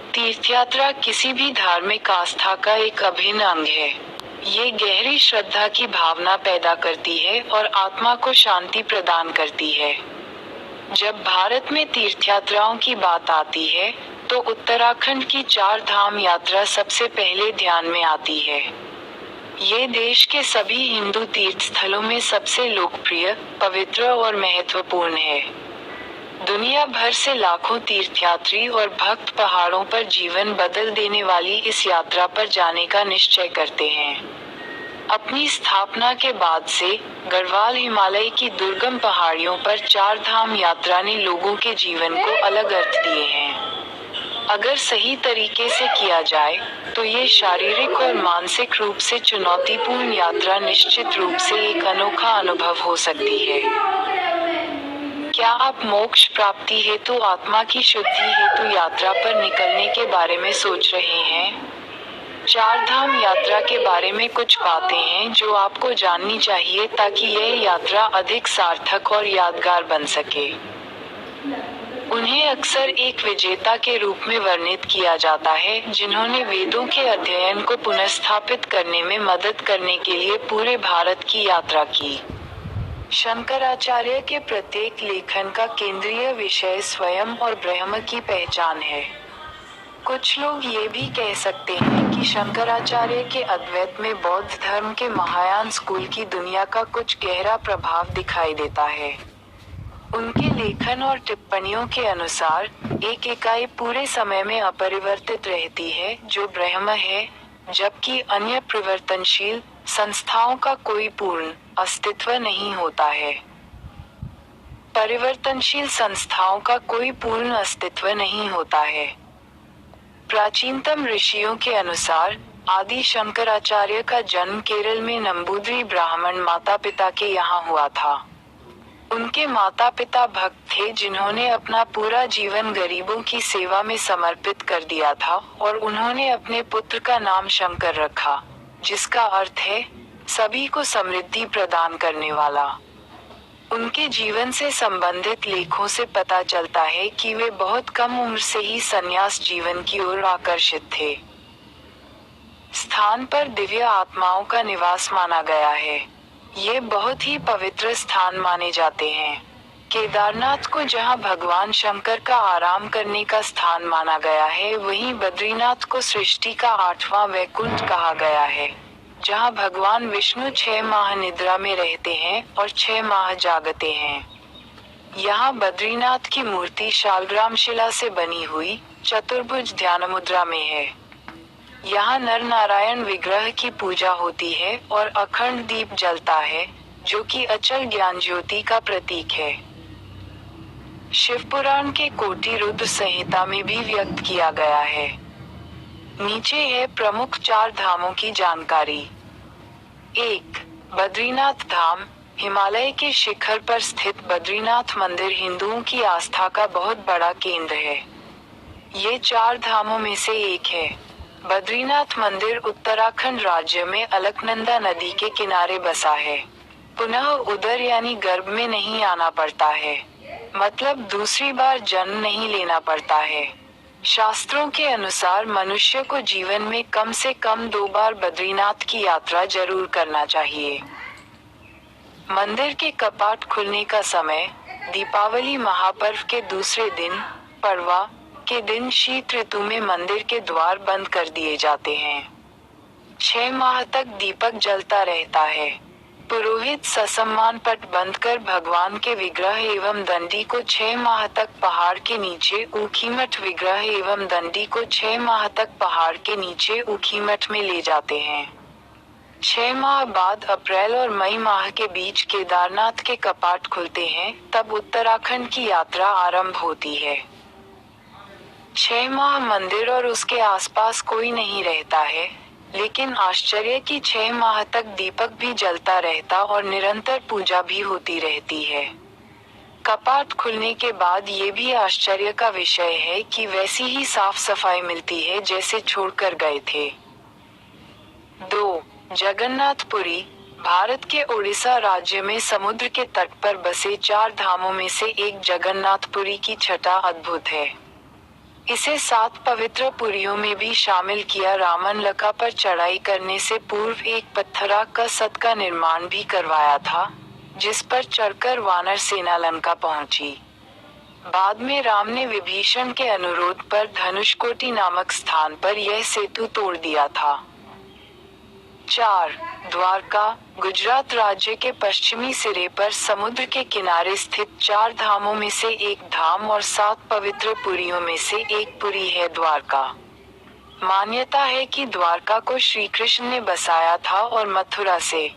तीर्थयात्रा किसी भी धार्मिक आस्था का एक अभिन्न अंग है। ये गहरी श्रद्धा की भावना पैदा करती है और आत्मा को शांति प्रदान करती है। जब भारत में तीर्थयात्राओं की बात आती है, तो उत्तराखंड की चार धाम यात्रा सबसे पहले ध्यान में आती है। ये देश के सभी हिंदू तीर्थ स्थलों में सबसे लोकप्रिय, पवित्र और महत्वपूर्ण है। दुनिया भर से लाखों तीर्थयात्री और भक्त पहाड़ों पर जीवन बदल देने वाली इस यात्रा पर जाने का निश्चय करते हैं। अपनी स्थापना के बाद से गढ़वाल हिमालय की दुर्गम पहाड़ियों पर चार धाम यात्रा ने लोगों के जीवन को अलग अर्थ दिए हैं। अगर सही तरीके से किया जाए, तो ये शारीरिक और मानसिक रूप से चुनौतीपूर्ण यात्रा निश्चित रूप से एक अनोखा अनुभव हो सकती है। क्या आप मोक्ष प्राप्ति हेतु आत्मा की शुद्धि हेतु यात्रा पर निकलने के बारे में सोच रहे हैं? चार धाम यात्रा के बारे में कुछ बातें हैं जो आपको जाननी चाहिए ताकि यह यात्रा अधिक सार्थक और यादगार बन सके। उन्हें अक्सर एक विजेता के रूप में वर्णित किया जाता है, जिन्होंने वेदों के अध्ययन को पुनर्स्थापित करने में मदद करने के लिए पूरे भारत की यात्रा की। शंकराचार्य के प्रत्येक लेखन का केंद्रीय विषय स्वयं और ब्रह्म की पहचान है। कुछ लोग ये भी कह सकते हैं कि शंकराचार्य के अद्वैत में बौद्ध धर्म के महायान स्कूल की दुनिया का कुछ गहरा प्रभाव दिखाई देता है। उनके लेखन और टिप्पणियों के अनुसार एक इकाई पूरे समय में अपरिवर्तित रहती है, जो ब्रह्म है, जबकि अन्य परिवर्तनशील संस्थाओं का कोई पूर्ण अस्तित्व नहीं होता है। परिवर्तनशील संस्थाओं का कोई पूर्ण अस्तित्व नहीं होता है। प्राचीनतम ऋषियों के अनुसार आदि शंकराचार्य का जन्म केरल में नंबूद्री ब्राह्मण माता पिता के यहाँ हुआ था। उनके माता पिता भक्त थे, जिन्होंने अपना पूरा जीवन गरीबों की सेवा में समर्पित कर दिया था, और उन्होंने अपने पुत्र का नाम शंकर रखा, जिसका अर्थ है सभी को समृद्धि प्रदान करने वाला। उनके जीवन से संबंधित लेखों से पता चलता है कि वे बहुत कम उम्र से ही संन्यास जीवन की ओर आकर्षित थे। स्थान पर दिव्य आत्माओं का निवास माना गया है। ये बहुत ही पवित्र स्थान माने जाते हैं। केदारनाथ को जहां भगवान शंकर का आराम करने का स्थान माना गया है, वहीं बद्रीनाथ को सृष्टि का 8वां वैकुंठ कहा गया है, जहां भगवान विष्णु 6 माह निद्रा में रहते हैं और 6 माह जागते हैं। यहाँ बद्रीनाथ की मूर्ति शालग्राम शिला से बनी हुई चतुर्भुज ध्यान मुद्रा में है। यहाँ नर नारायण विग्रह की पूजा होती है और अखंड दीप जलता है, जो कि अचल ज्ञान ज्योति का प्रतीक है। शिवपुराण के कोटि रुद्र संहिता में भी व्यक्त किया गया है। नीचे है प्रमुख चार धामों की जानकारी। 1. बद्रीनाथ धाम। हिमालय के शिखर पर स्थित बद्रीनाथ मंदिर हिंदुओं की आस्था का बहुत बड़ा केंद्र है। ये चार धामों में से एक है। बद्रीनाथ मंदिर उत्तराखंड राज्य में अलकनंदा नदी के किनारे बसा है। पुनः उदर यानी गर्भ में नहीं आना पड़ता है, मतलब दूसरी बार जन्म नहीं लेना पड़ता है। शास्त्रों के अनुसार मनुष्य को जीवन में कम से कम 2 बार बद्रीनाथ की यात्रा जरूर करना चाहिए। मंदिर के कपाट खुलने का समय दीपावली महापर्व के दूसरे दिन, पड़वा के दिन शीत ऋतु में मंदिर के द्वार बंद कर दिए जाते हैं। 6 माह तक दीपक जलता रहता है। पुरोहित ससम्मान पट बंद कर भगवान के विग्रह एवं दंडी को 6 माह तक पहाड़ के नीचे ऊखीमठ विग्रह एवं दंडी को 6 माह तक पहाड़ के नीचे ऊखीमठ में ले जाते हैं। 6 माह बाद अप्रैल और मई माह के बीच केदारनाथ के कपाट खुलते हैं, तब उत्तराखंड की यात्रा आरंभ होती है। 6 माह मंदिर और उसके आसपास कोई नहीं रहता है, लेकिन आश्चर्य कि 6 माह तक दीपक भी जलता रहता और निरंतर पूजा भी होती रहती है। कपाट खुलने के बाद ये भी आश्चर्य का विषय है कि वैसी ही साफ सफाई मिलती है जैसे छोड़कर गए थे। 2. जगन्नाथपुरी। भारत के उड़ीसा राज्य में समुद्र के तट पर बसे 4 धामों में से एक जगन्नाथपुरी की छटा अद्भुत है। इसे 7 पवित्र पुरियों में भी शामिल किया। रामन लंका पर चढ़ाई करने से पूर्व एक पत्थरा का सत का निर्माण भी करवाया था, जिस पर चढ़कर वानर सेना लंका पहुंची। बाद में राम ने विभीषण के अनुरोध पर धनुषकोटि नामक स्थान पर यह सेतु तोड़ दिया था। 4. द्वारका, गुजरात राज्य के पश्चिमी सिरे पर समुद्र के किनारे स्थित 4 धामों में से एक धाम और 7 पवित्र पुरियों में से एक पुरी है द्वारका। मान्यता है कि द्वारका को श्री कृष्ण ने बसाया था और मथुरा से